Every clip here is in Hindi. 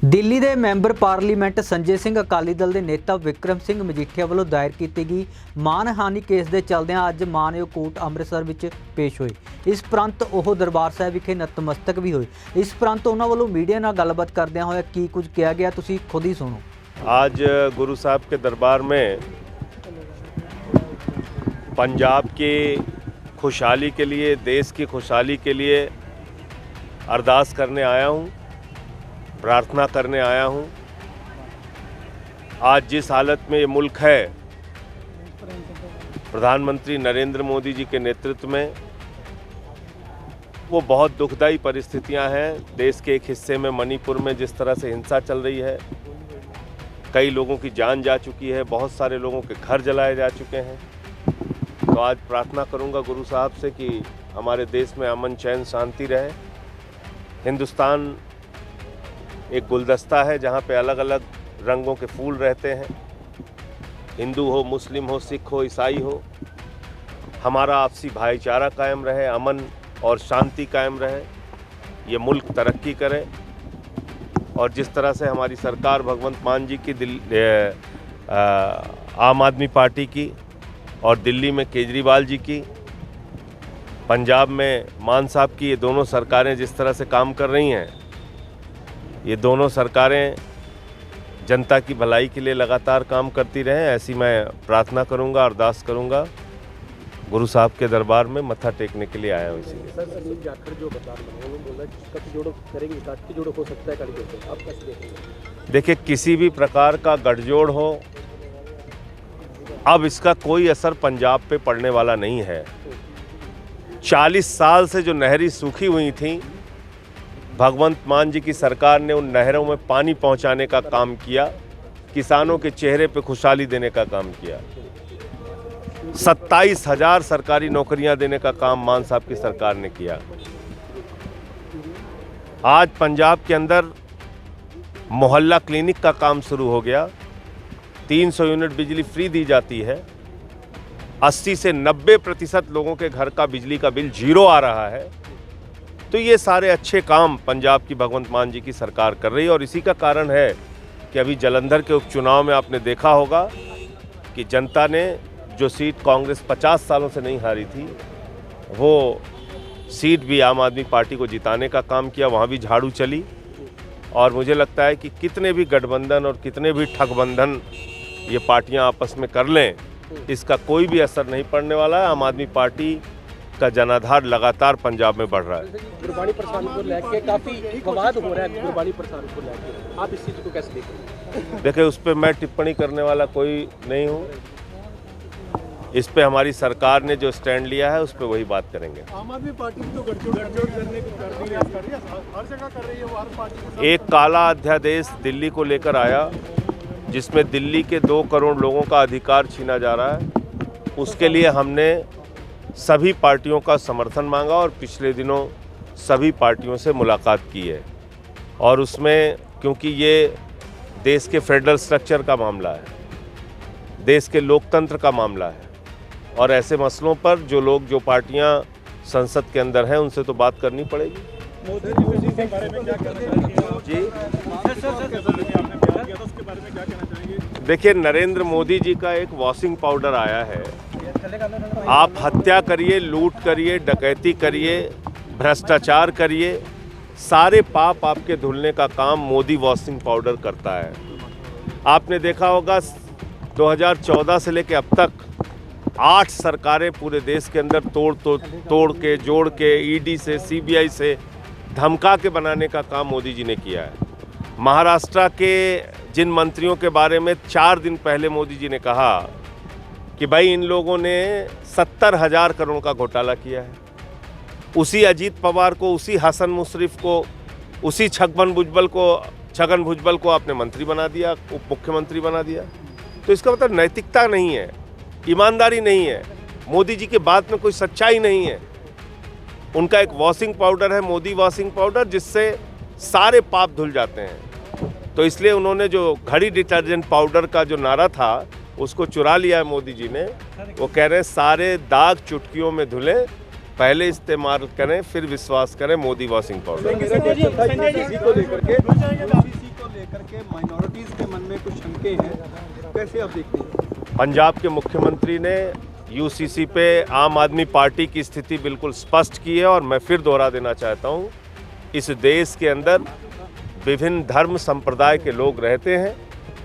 दिल्ली के मैंबर पार्लीमेंट संजय सिंह अकाली दल के नेता विक्रम सिंह मजीठिया वालों दायर की गई मानहानि केस के चलदियां अज मानयोग कोर्ट अमृतसर विच पेश होए। इस उपरंत वह दरबार साहिब विखे नतमस्तक भी होए। इस उपरंत उन्होंने वालों मीडिया नाल गलबात करदियां होया की कुछ कहा गया, तुसीं खुद ही सुनो। आज गुरु साहब के दरबार में पंजाब की खुशहाली के लिए, देश की खुशहाली के लिए अरदास करने आया हूँ, प्रार्थना करने आया हूँ। आज जिस हालत में ये मुल्क है, प्रधानमंत्री नरेंद्र मोदी जी के नेतृत्व में, वो बहुत दुखदाई परिस्थितियां हैं। देश के एक हिस्से में, मणिपुर में जिस तरह से हिंसा चल रही है, कई लोगों की जान जा चुकी है, बहुत सारे लोगों के घर जलाए जा चुके हैं। तो आज प्रार्थना करूंगा गुरु साहब से कि हमारे देश में अमन, चैन, शांति रहे। हिंदुस्तान एक गुलदस्ता है जहाँ पे अलग अलग रंगों के फूल रहते हैं। हिंदू हो, मुस्लिम हो, सिख हो, ईसाई हो, हमारा आपसी भाईचारा कायम रहे, अमन और शांति कायम रहे, ये मुल्क तरक्की करे। और जिस तरह से हमारी सरकार भगवंत मान जी की, आम आदमी पार्टी की, और दिल्ली में केजरीवाल जी की, पंजाब में मान साहब की, ये दोनों सरकारें जिस तरह से काम कर रही हैं, ये दोनों सरकारें जनता की भलाई के लिए लगातार काम करती रहें, ऐसी मैं प्रार्थना करूंगा, अरदास करूंगा। गुरु साहब के दरबार में मत्था टेकने के लिए आया हूँ। इसीलिए सर, सुनील जाखड़ जो बता रहे हैं, बोला गठजोड़ करेंगे, गठजोड़ हो सकता है कालीगढ़ से, आप कैसे देखेंगे? देखिए, किसी भी प्रकार का गठजोड़ हो, अब इसका कोई असर पंजाब पे पड़ने वाला नहीं है। 40 साल से जो नहरें सूखी हुई थी, भगवंत मान जी की सरकार ने उन नहरों में पानी पहुंचाने का काम किया, किसानों के चेहरे पे खुशहाली देने का काम किया। 27,000 सरकारी नौकरियां देने का काम मान साहब की सरकार ने किया। आज पंजाब के अंदर मोहल्ला क्लिनिक का काम शुरू हो गया। 300 यूनिट बिजली फ्री दी जाती है। 80 से 90% लोगों के घर का बिजली का बिल जीरो आ रहा है। तो ये सारे अच्छे काम पंजाब की भगवंत मान जी की सरकार कर रही है। और इसी का कारण है कि अभी जालंधर के उपचुनाव में आपने देखा होगा कि जनता ने जो सीट कांग्रेस 50 सालों से नहीं हारी थी, वो सीट भी आम आदमी पार्टी को जिताने का काम किया, वहाँ भी झाड़ू चली। और मुझे लगता है कि कितने भी गठबंधन और कितने भी ठगबंधन ये पार्टियां आपस में कर लें, इसका कोई भी असर नहीं पड़ने वाला है। आम आदमी पार्टी का जनाधार लगातार पंजाब में बढ़ रहा है। गुरबाणी प्रसाद को लेकर काफी विवाद हो रहा है, गुरबाणी प्रसाद को लेकर आप इस चीज को कैसे देखेंगे? देखिए, उस पर मैं टिप्पणी करने वाला कोई नहीं हूँ। इस पे हमारी सरकार ने जो स्टैंड लिया है, उस पर वही बात करेंगे। आम आदमी पार्टी तो गठजोड़ करने को कर रही है, हर जगह कर रही है, वो हर पार्टी। एक काला अध्यादेश दिल्ली को लेकर आया, जिसमें दिल्ली के 2 करोड़ लोगों का अधिकार छीना जा रहा है। उसके लिए हमने सभी पार्टियों का समर्थन मांगा और पिछले दिनों सभी पार्टियों से मुलाकात की है। और उसमें, क्योंकि ये देश के फेडरल स्ट्रक्चर का मामला है, देश के लोकतंत्र का मामला है, और ऐसे मसलों पर जो पार्टियां संसद के अंदर हैं, उनसे तो बात करनी पड़ेगी। मोदी जी के बारे में क्या कहना चाहेंगे जी? उसके बारे में क्या कहना चाहेंगे? देखिए, नरेंद्र मोदी जी का एक वॉशिंग पाउडर आया है। आप हत्या करिए, लूट करिए, डकैती करिए, भ्रष्टाचार करिए, सारे पाप आपके धुलने का काम मोदी वॉशिंग पाउडर करता है। आपने देखा होगा 2014 से लेकर अब तक 8 सरकारें पूरे देश के अंदर तोड़ के, जोड़ के, ईडी से, सीबीआई से धमका के बनाने का काम मोदी जी ने किया है। महाराष्ट्र के जिन मंत्रियों के बारे में 4 दिन पहले मोदी जी ने कहा कि भाई इन लोगों ने 70,000 करोड़ का घोटाला किया है, उसी अजीत पवार को, उसी हसन मुशर्रफ को, उसी छगन भुजबल को आपने मंत्री बना दिया, उप मुख्यमंत्री बना दिया। तो इसका मतलब नैतिकता नहीं है, ईमानदारी नहीं है, मोदी जी के बात में कोई सच्चाई नहीं है। उनका एक वॉशिंग पाउडर है, मोदी वॉशिंग पाउडर, जिससे सारे पाप धुल जाते हैं। तो इसलिए उन्होंने जो घड़ी डिटर्जेंट पाउडर का जो नारा था, उसको चुरा लिया है मोदी जी ने। वो कह रहे हैं सारे दाग चुटकियों में धुले, पहले इस्तेमाल करें फिर विश्वास करें, मोदी वॉशिंग पाउडर। कुछ शंके हैं, कैसे आप देखते हैं? पंजाब के मुख्यमंत्री ने यूसीसी पे आम आदमी पार्टी की स्थिति बिल्कुल स्पष्ट की है और मैं फिर दोहरा देना चाहता हूँ, इस देश के अंदर विभिन्न धर्म संप्रदाय के लोग रहते हैं,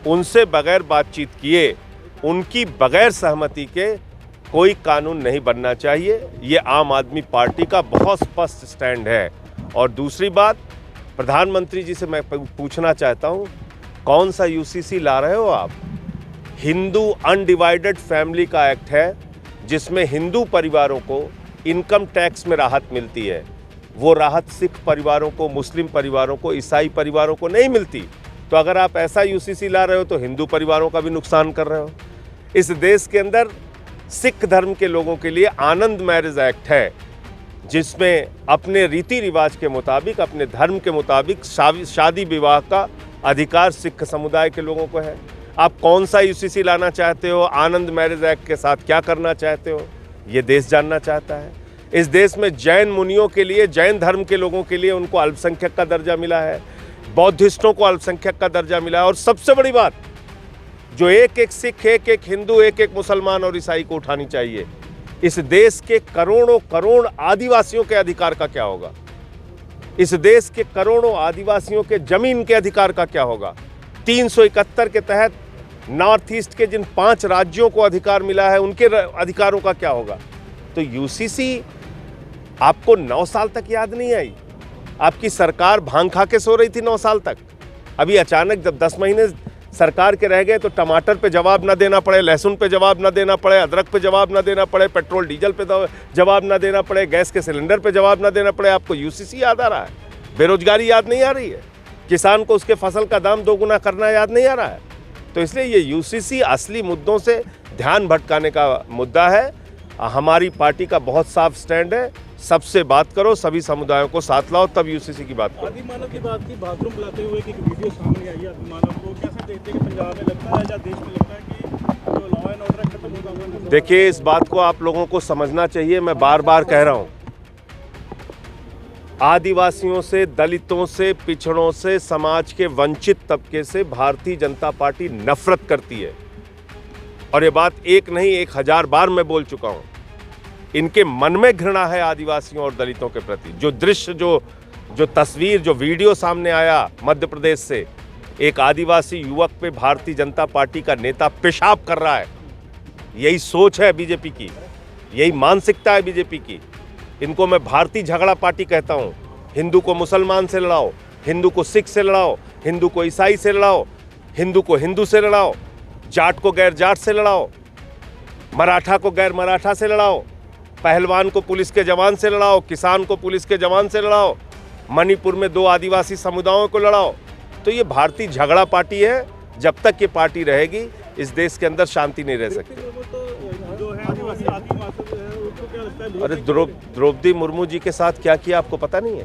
उनसे बगैर बातचीत किए, उनकी बगैर सहमति के कोई कानून नहीं बनना चाहिए। ये आम आदमी पार्टी का बहुत स्पष्ट स्टैंड है। और दूसरी बात, प्रधानमंत्री जी से मैं पूछना चाहता हूँ, कौन सा यूसीसी ला रहे हो आप? हिंदू अनडिवाइडेड फैमिली का एक्ट है, जिसमें हिंदू परिवारों को इनकम टैक्स में राहत मिलती है। वो राहत सिख परिवारों को, मुस्लिम परिवारों को, ईसाई परिवारों को नहीं मिलती। तो अगर आप ऐसा यूसीसी ला रहे हो तो हिंदू परिवारों का भी नुकसान कर रहे हो। इस देश के अंदर सिख धर्म के लोगों के लिए आनंद मैरिज एक्ट है, जिसमें अपने रीति रिवाज के मुताबिक, अपने धर्म के मुताबिक शादी विवाह का अधिकार सिख समुदाय के लोगों को है। आप कौन सा यूसीसी लाना चाहते हो, आनंद मैरिज एक्ट के साथ क्या करना चाहते हो, ये देश जानना चाहता है। इस देश में जैन मुनियों के लिए, जैन धर्म के लोगों के लिए उनको अल्पसंख्यक का दर्जा मिला है, बौद्धिस्टों को अल्पसंख्यक का दर्जा मिला है। और सबसे बड़ी बात, जो एक एक सिख, एक एक हिंदू, एक एक मुसलमान और ईसाई को उठानी चाहिए, इस देश के करोड़ों करोड़ आदिवासियों के अधिकार का क्या होगा? इस देश के करोड़ों आदिवासियों के जमीन के अधिकार का क्या होगा? 371 के तहत नॉर्थ ईस्ट के जिन 5 राज्यों को अधिकार मिला है, उनके अधिकारों का क्या होगा? तो यूसीसी आपको 9 साल तक याद नहीं आई? आपकी सरकार भांग खा के सो रही थी 9 साल तक। अभी अचानक जब 10 महीने सरकार के रह गए तो टमाटर पे जवाब ना देना पड़े, लहसुन पे जवाब ना देना पड़े, अदरक पे जवाब ना देना पड़े, पेट्रोल डीजल पे जवाब ना देना पड़े, गैस के सिलेंडर पे जवाब ना देना पड़े, आपको यूसीसी याद आ रहा है? बेरोजगारी याद नहीं आ रही है? किसान को उसके फसल का दाम 2 गुना करना याद नहीं आ रहा है? तो इसलिए ये यूसीसी असली मुद्दों से ध्यान भटकाने का मुद्दा है। हमारी पार्टी का बहुत साफ स्टैंड है, सबसे बात करो, सभी समुदायों को साथ लाओ, तब यूसीसी की बात करो। आदिमानव की बात की, बाथरूम बुलाते हुए कि वीडियो सामने आई है आदिमानव को, कैसे देखते हैं कि पंजाब में लगता है या देश में लगता है कि जो लॉ एंड ऑर्डर खत्म होगा? देखिए, इस बात को आप लोगों को समझना चाहिए, मैं बार बार कह रहा हूं, आदिवासियों से, दलितों से, पिछड़ों से, समाज के वंचित तबके से भारतीय जनता पार्टी नफरत करती है। और ये बात एक नहीं 1000 बार मैं बोल चुका हूं। इनके मन में घृणा है आदिवासियों और दलितों के प्रति। जो दृश्य, जो तस्वीर, जो वीडियो सामने आया मध्य प्रदेश से, एक आदिवासी युवक पे भारतीय जनता पार्टी का नेता पेशाब कर रहा है, यही सोच है बीजेपी की, यही मानसिकता है बीजेपी की। इनको मैं भारतीय झगड़ा पार्टी कहता हूँ। हिंदू को मुसलमान से लड़ाओ, हिंदू को सिख से लड़ाओ, हिंदू को ईसाई से लड़ाओ, हिंदू को हिंदू से लड़ाओ, जाट को गैर जाट से लड़ाओ, मराठा को गैर मराठा से लड़ाओ, पहलवान को पुलिस के जवान से लड़ाओ, किसान को पुलिस के जवान से लड़ाओ, मणिपुर में 2 आदिवासी समुदायों को लड़ाओ। तो ये भारतीय झगड़ा पार्टी है। जब तक ये पार्टी रहेगी, इस देश के अंदर शांति नहीं रह सकती। अरे द्रौपदी मुर्मू जी के साथ क्या किया आपको पता नहीं है?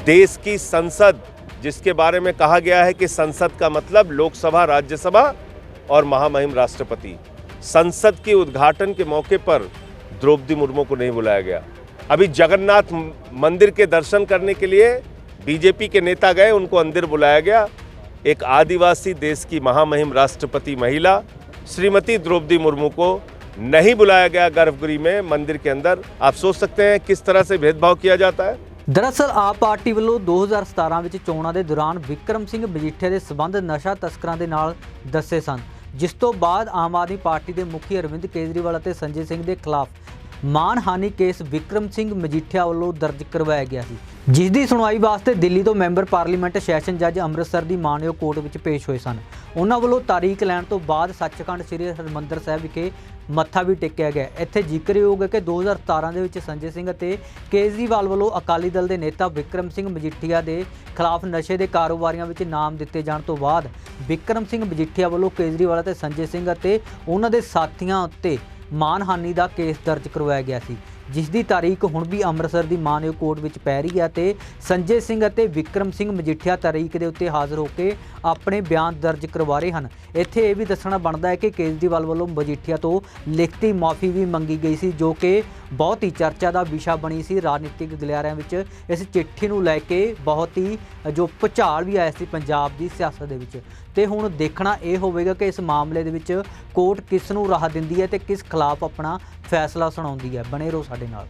देश की संसद, जिसके बारे में कहा गया है कि संसद का मतलब लोकसभा, राज्यसभा और महामहिम राष्ट्रपति, संसद के उद्घाटन के मौके पर द्रौपदी मुर्मू को नहीं बुलाया गया। अभी जगन्नाथ मंदिर के दर्शन करने के लिए बीजेपी के नेता गए, उनको अंदर बुलाया गया। एक आदिवासी देश की महामहिम राष्ट्रपति महिला श्रीमती द्रौपदी मुर्मू को नहीं बुलाया गया गर्भगृह में, मंदिर के अंदर। आप सोच सकते हैं किस तरह से भेदभाव किया जाता है। दरअसल आप पार्टी ਵੱਲੋਂ 2017 ਵਿੱਚ ਚੋਣਾਂ ਦੇ ਦੌਰਾਨ ਵਿਕਰਮ ਸਿੰਘ ਮਜੀਠੀਆ ਦੇ ਸਬੰਧ ਨਸ਼ਾ ਤਸਕਰਾਂ ਦੇ ਨਾਲ ਦੱਸੇ ਸਨ, ਜਿਸ ਤੋਂ ਬਾਅਦ ਆਮ ਆਦਮੀ ਪਾਰਟੀ ਦੇ ਮੁਖੀ ਅਰਵਿੰਦ ਕੇਜਰੀਵਾਲ ਅਤੇ ਸੰਜੇ ਸਿੰਘ ਦੇ ਖਿਲਾਫ ਮਾਨਹਾਨੀ ਕੇਸ ਵਿਕਰਮ ਸਿੰਘ ਮਜੀਠੀਆ ਵੱਲੋਂ ਦਰਜ ਕਰਵਾਇਆ ਗਿਆ ਸੀ, ਜਿਸ ਦੀ ਸੁਣਵਾਈ ਵਾਸਤੇ ਦਿੱਲੀ ਤੋਂ ਮੈਂਬਰ ਪਾਰਲੀਮੈਂਟ ਸੈਸ਼ਨ ਜੱਜ ਅੰਮ੍ਰਿਤਸਰ ਦੀ ਮਾਨਯੋਗ ਕੋਰਟ ਵਿੱਚ ਪੇਸ਼ ਹੋਏ ਸਨ। ਉਹਨਾਂ ਵੱਲੋਂ ਤਾਰੀਖ ਲੈਣ ਤੋਂ ਬਾਅਦ ਸੱਚਖੰਡ ਸ੍ਰੀ ਹਰਿਮੰਦਰ ਸਾਹਿਬ ਵਿਖੇ ਮੱਥਾ ਵੀ ਟੇਕਿਆ ਗਿਆ। ਇੱਥੇ ਜ਼ਿਕਰਯੋਗ ਹੈ ਕਿ 2017 ਦੇ ਵਿੱਚ ਸੰਜੇ ਸਿੰਘ ਅਤੇ ਕੇਜਰੀਵਾਲ ਵੱਲੋਂ ਅਕਾਲੀ ਦਲ ਦੇ ਨੇਤਾ ਵਿਕਰਮ ਸਿੰਘ ਮਜੀਠੀਆ ਦੇ ਖਿਲਾਫ ਨਸ਼ੇ ਦੇ ਕਾਰੋਬਾਰੀਆਂ ਵਿੱਚ ਨਾਮ ਦਿੱਤੇ ਜਾਣ ਤੋਂ ਬਾਅਦ ਵਿਕਰਮ ਸਿੰਘ ਮਜੀਠੀਆ ਵੱਲੋਂ ਕੇਜਰੀਵਾਲ ਅਤੇ ਸੰਜੇ ਸਿੰਘ ਅਤੇ ਉਹਨਾਂ ਦੇ ਸਾਥੀਆਂ ਉੱਤੇ ਮਾਨਹਾਨੀ ਦਾ ਕੇਸ ਦਰਜ ਕਰਵਾਇਆ ਗਿਆ ਸੀ, ਜਿਸ ਦੀ ਤਾਰੀਖ ਹੁਣ ਵੀ ਅੰਮ੍ਰਿਤਸਰ ਦੀ ਮਾਨਯੋਗ ਕੋਰਟ ਵਿੱਚ ਪੈ ਰਹੀ ਹੈ ਤੇ ਸੰਜੇ ਸਿੰਘ ਅਤੇ ਵਿਕਰਮ ਸਿੰਘ ਮਜੀਠੀਆ ਤਾਰੀਖ ਦੇ ਉੱਤੇ ਹਾਜ਼ਰ ਹੋ ਕੇ ਆਪਣੇ ਬਿਆਨ ਦਰਜ ਕਰਵਾ ਰਹੇ ਹਨ। ਇੱਥੇ ਇਹ ਵੀ ਦੱਸਣਾ ਬਣਦਾ ਹੈ ਕਿ ਕੇਜਰੀਵਾਲ ਵੱਲੋਂ ਮਜੀਠੀਆ ਤੋਂ ਲਿਖਤੀ ਮਾਫੀ ਵੀ ਮੰਗੀ ਗਈ ਸੀ, ਜੋ ਕਿ ਬਹੁਤ ਹੀ ਚਰਚਾ ਦਾ ਵਿਸ਼ਾ ਬਣੀ ਸੀ। ਰਾਜਨੀਤਿਕ ਗਲਿਆਰਿਆਂ ਵਿੱਚ ਇਸ ਚਿੱਠੀ ਨੂੰ ਲੈ ਕੇ ਬਹੁਤ ਹੀ ਜੋ ਭੁਚਾਲ ਵੀ ਆਇਆ ਸੀ ਪੰਜਾਬ ਦੀ ਸਿਆਸਤ ਦੇ ਵਿੱਚ। ਤੇ ਹੁਣ ਦੇਖਣਾ ਇਹ ਹੋਵੇਗਾ ਕਿ ਇਸ ਮਾਮਲੇ ਦੇ ਵਿੱਚ ਕੋਰਟ ਕਿਸ ਨੂੰ ਰਾਹ ਦਿੰਦੀ ਹੈ ਤੇ ਕਿਸ ਖਿਲਾਫ ਆਪਣਾ ਫੈਸਲਾ ਸੁਣਾਉਂਦੀ ਹੈ। ਬਣੇ ਰਹੋ ਸਾਡੇ ਨਾਲ।